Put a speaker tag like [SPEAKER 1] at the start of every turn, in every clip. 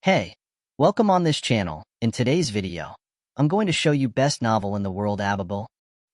[SPEAKER 1] Hey, welcome on this channel. In today's video, I'm going to show you best novel in the world, Ababeel.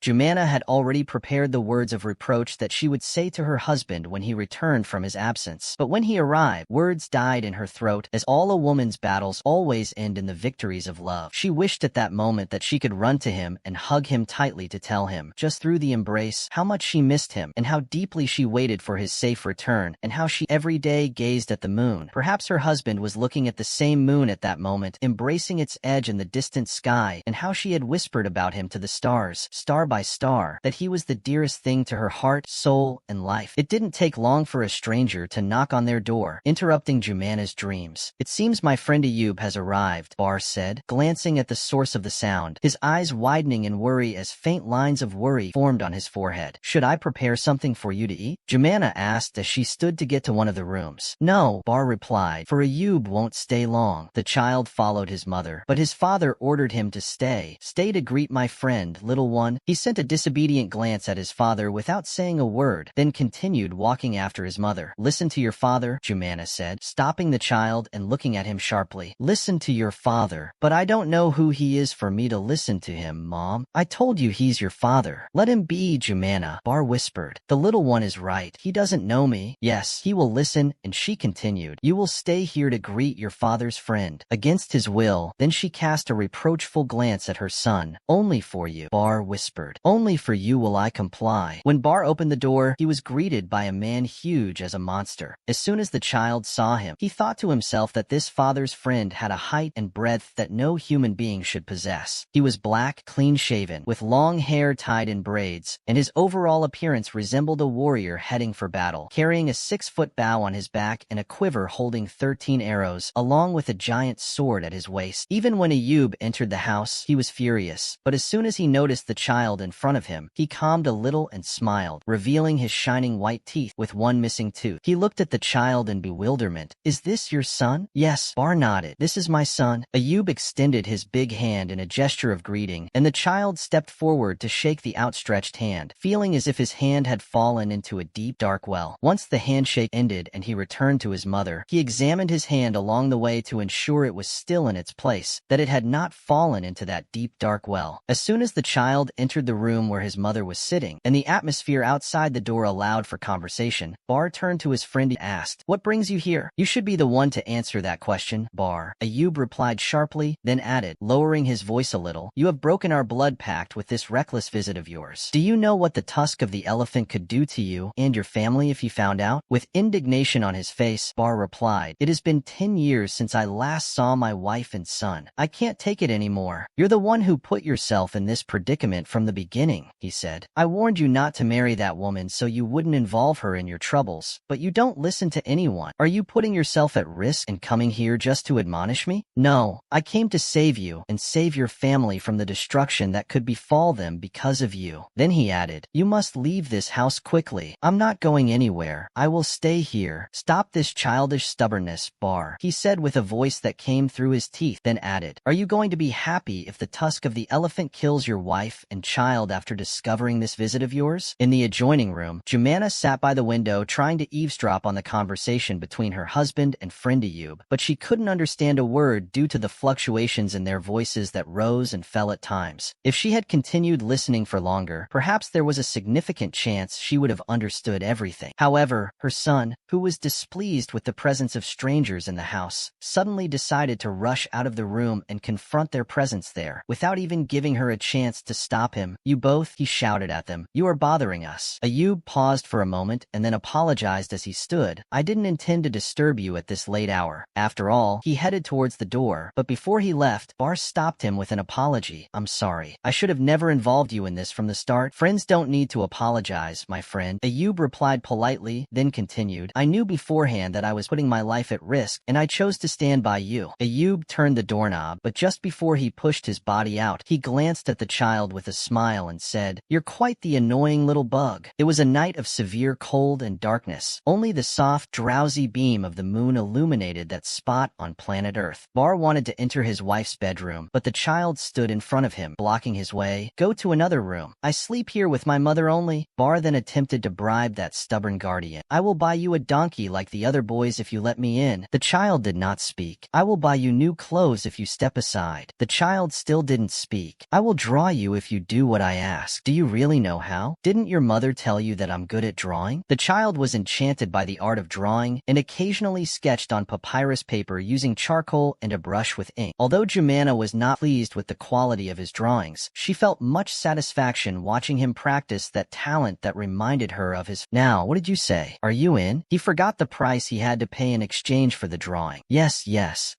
[SPEAKER 1] Jumana had already prepared the words of reproach that she would say to her husband when he returned from his absence. But when he arrived, words died in her throat, as all a woman's battles always end in the victories of love. She wished at that moment that she could run to him and hug him tightly to tell him, just through the embrace, how much she missed him, and how deeply she waited for his safe return, and how she every day gazed at the moon. Perhaps her husband was looking at the same moon at that moment, embracing its edge in the distant sky, and how she had whispered about him to the stars, star by star, that he was the dearest thing to her heart, soul, and life. It didn't take long for a stranger to knock on their door, interrupting Jumana's dreams. "It seems my friend Ayoub has arrived," Bahr said, glancing at the source of the sound, his eyes widening in worry as faint lines of worry formed on his forehead. "Should I prepare something for you to eat?" Jumana asked as she stood to get to one of the rooms. "No," Bahr replied, "for Ayoub won't stay long." The child followed his mother, but his father ordered him to stay. "Stay to greet my friend, little one." He sent a disobedient glance at his father without saying a word, then continued walking after his mother. "Listen to your father," Jumana said, stopping the child and looking at him sharply. "Listen to your father." "But I don't know who he is for me to listen to him, Mom. I told you he's your father." "Let him be, Jumana," Bahr whispered. "The little one is right. He doesn't know me." "Yes, he will listen," and she continued, "You will stay here to greet your father's friend." Against his will, then she cast a reproachful glance at her son. "Only for you," Bahr whispered. "Only for you will I comply." When Bahr opened the door, he was greeted by a man huge as a monster. As soon as the child saw him, he thought to himself that this father's friend had a height and breadth that no human being should possess. He was black, clean-shaven, with long hair tied in braids, and his overall appearance resembled a warrior heading for battle, carrying a 6-foot bow on his back and a quiver holding 13 arrows, along with a giant sword at his waist. Even when Ayoub entered the house, he was furious, but as soon as he noticed the child in front of him, he calmed a little and smiled, revealing his shining white teeth with one missing tooth. He looked at the child in bewilderment. "Is this your son?" "Yes," Bahr nodded. "This is my son." Ayoub extended his big hand in a gesture of greeting, and the child stepped forward to shake the outstretched hand, feeling as if his hand had fallen into a deep, dark well. Once the handshake ended and he returned to his mother, he examined his hand along the way to ensure it was still in its place, that it had not fallen into that deep, dark well. As soon as the child entered the room where his mother was sitting, and the atmosphere outside the door allowed for conversation, Bahr turned to his friend and asked, "What brings you here?" "You should be the one to answer that question, Bahr," Ayoub replied sharply, then added, lowering his voice a little, "You have broken our blood pact with this reckless visit of yours. Do you know what the tusk of the elephant could do to you and your family if you found out?" With indignation on his face, Bahr replied, "It has been 10 years since I last saw my wife and son. I can't take it anymore. You're the one who put yourself in this predicament from the beginning," he said. "I warned you not to marry that woman so you wouldn't involve her in your troubles, but you don't listen to anyone. Are you putting yourself at risk and coming here just to admonish me?" "No, I came to save you and save your family from the destruction that could befall them because of you." Then he added, "You must leave this house quickly." "I'm not going anywhere. I will stay here." "Stop this childish stubbornness, Bahr," he said with a voice that came through his teeth, then added, "Are you going to be happy if the tusk of the elephant kills your wife and child after discovering this visit of yours?" In the adjoining room, Jumana sat by the window trying to eavesdrop on the conversation between her husband and friend Ayoub, but she couldn't understand a word due to the fluctuations in their voices that rose and fell at times. If she had continued listening for longer, perhaps there was a significant chance she would have understood everything. However, her son, who was displeased with the presence of strangers in the house, suddenly decided to rush out of the room and confront their presence there, without even giving her a chance to stop him. "You both," he shouted at them, "you are bothering us." Ayoub paused for a moment and then apologized as he stood. "I didn't intend to disturb you at this late hour." After all, he headed towards the door, but before he left, Bahr stopped him with an apology. "I'm sorry. I should have never involved you in this from the start." "Friends don't need to apologize, my friend," Ayoub replied politely, then continued, "I knew beforehand that I was putting my life at risk, and I chose to stand by you." Ayoub turned the doorknob, but just before he pushed his body out, he glanced at the child with a smile smile and said, "You're quite the annoying little bug." It was a night of severe cold and darkness. Only the soft, drowsy beam of the moon illuminated that spot on planet Earth. Bahr wanted to enter his wife's bedroom, but the child stood in front of him, blocking his way. "Go to another room. I sleep here with my mother only." Bahr then attempted to bribe that stubborn guardian. "I will buy you a donkey like the other boys if you let me in." The child did not speak. "I will buy you new clothes if you step aside." The child still didn't speak. "I will draw you if you do what I ask." "Do you really know how? Didn't your mother tell you that I'm good at drawing?" The child was enchanted by the art of drawing and occasionally sketched on papyrus paper using charcoal and a brush with ink. Although Jumana was not pleased with the quality of his drawings, she felt much satisfaction watching him practice that talent that reminded her of his. "Now, what did you say? Are you in?" He forgot the price he had to pay in exchange for the drawing. Yes,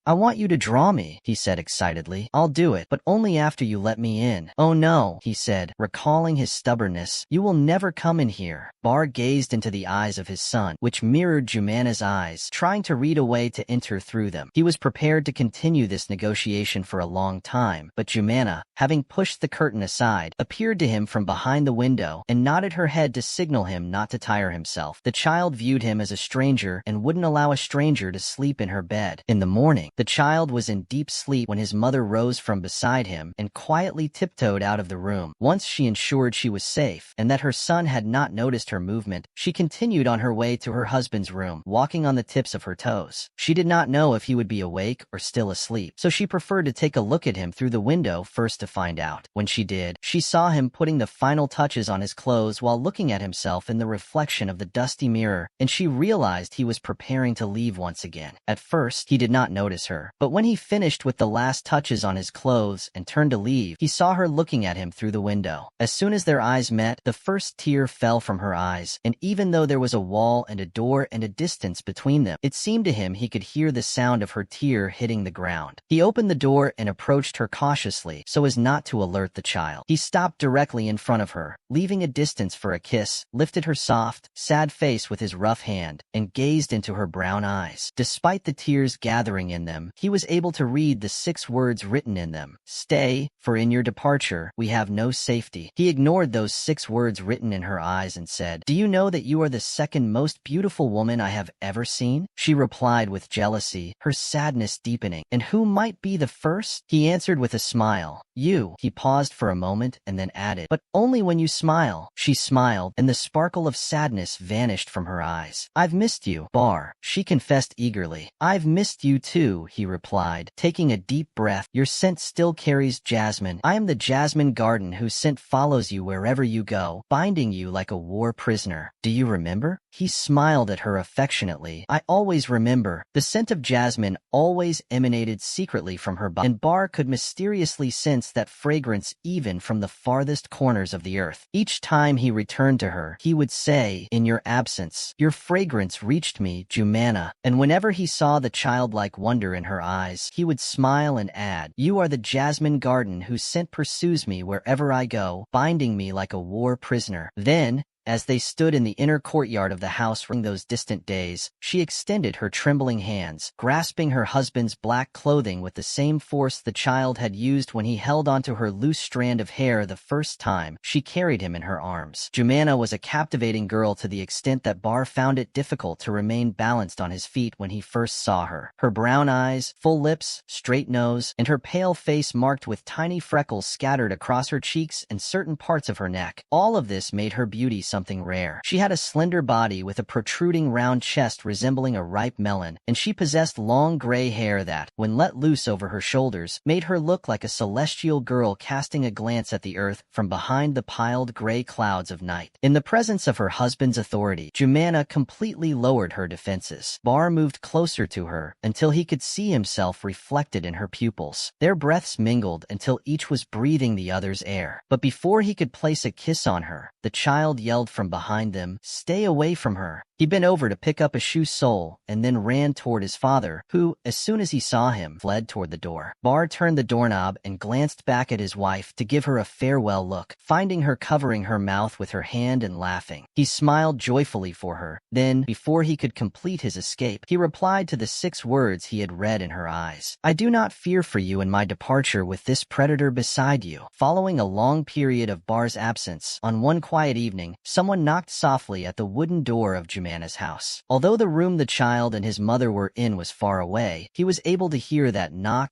[SPEAKER 1] I want you to draw me," he said excitedly. "I'll do it, but only after you let me in." "Oh no," he said, recalling his stubbornness. "You will never come in here." Bahr gazed into the eyes of his son, which mirrored Jumana's eyes, trying to read a way to enter through them. He was prepared to continue this negotiation for a long time, but Jumana, having pushed the curtain aside, appeared to him from behind the window and nodded her head to signal him not to tire himself. The child viewed him as a stranger and wouldn't allow a stranger to sleep in her bed. In the morning, the child was in deep sleep when his mother rose from beside him and quietly tiptoed out of the room. Once she ensured she was safe and that her son had not noticed her movement, she continued on her way to her husband's room, walking on the tips of her toes. She did not know if he would be awake or still asleep, so she preferred to take a look at him through the window first to find out. When she did, she saw him putting the final touches on his clothes while looking at himself in the reflection of the dusty mirror, and she realized he was preparing to leave once again. At first, he did not notice her, but when he finished with the last touches on his clothes and turned to leave, he saw her looking at him through the window. As soon as their eyes met, the first tear fell from her eyes, and even though there was a wall and a door and a distance between them, it seemed to him he could hear the sound of her tear hitting the ground. He opened the door and approached her cautiously so as not to alert the child. He stopped directly in front of her, leaving a distance for a kiss, lifted her soft, sad face with his rough hand, and gazed into her brown eyes. Despite the tears gathering in them, he was able to read the 6 words written in them. "Stay, for in your departure, we have no safety." He ignored those 6 words written in her eyes and said, "Do you know that you are the second most beautiful woman I have ever seen?" She replied with jealousy, her sadness deepening. "And who might be the first?" He answered with a smile. "You." He paused for a moment and then added, "But only when you smile." She smiled, and the sparkle of sadness vanished from her eyes. "I've missed you, Bahr," she confessed eagerly. "I've missed you too," he replied, taking a deep breath. "Your scent still carries jasmine. I am the jasmine garden whose scent follows you wherever you go, binding you like a war prisoner. Do you remember?" He smiled at her affectionately. "I always remember." The scent of jasmine always emanated secretly from her body, and Bahr could mysteriously sense that fragrance even from the farthest corners of the earth. Each time he returned to her, he would say, "In your absence, your fragrance reached me, Jumana." And whenever he saw the childlike wonder in her eyes, he would smile and add, "You are the jasmine garden whose scent pursues me wherever I go, binding me like a war prisoner." Then, as they stood in the inner courtyard of the house from those distant days, she extended her trembling hands, grasping her husband's black clothing with the same force the child had used when he held onto her loose strand of hair the first time. She carried him in her arms. Jumana was a captivating girl to the extent that Bahr found it difficult to remain balanced on his feet when he first saw her. Her brown eyes, full lips, straight nose, and her pale face marked with tiny freckles scattered across her cheeks and certain parts of her neck. All of this made her beauty something rare. She had a slender body with a protruding round chest resembling a ripe melon, and she possessed long gray hair that, when let loose over her shoulders, made her look like a celestial girl casting a glance at the earth from behind the piled gray clouds of night. In the presence of her husband's authority, Jumana completely lowered her defenses. Bahr moved closer to her until he could see himself reflected in her pupils. Their breaths mingled until each was breathing the other's air. But before he could place a kiss on her, the child yelled from behind them, "Stay away from her." He bent over to pick up a shoe sole and then ran toward his father, who, as soon as he saw him, fled toward the door. Bahr turned the doorknob and glanced back at his wife to give her a farewell look, finding her covering her mouth with her hand and laughing. He smiled joyfully for her. Then, before he could complete his escape, he replied to the 6 words he had read in her eyes. "I do not fear for you in my departure with this predator beside you." Following a long period of Bahr's absence, on one quiet evening, someone knocked softly at the wooden door of Jumana's house. Although the room the child and his mother were in was far away, he was able to hear that knock.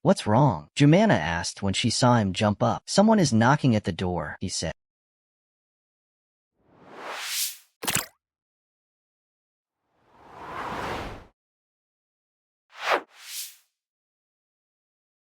[SPEAKER 1] "What's wrong?" Jumana asked when she saw him jump up. "Someone is knocking at the door," he said.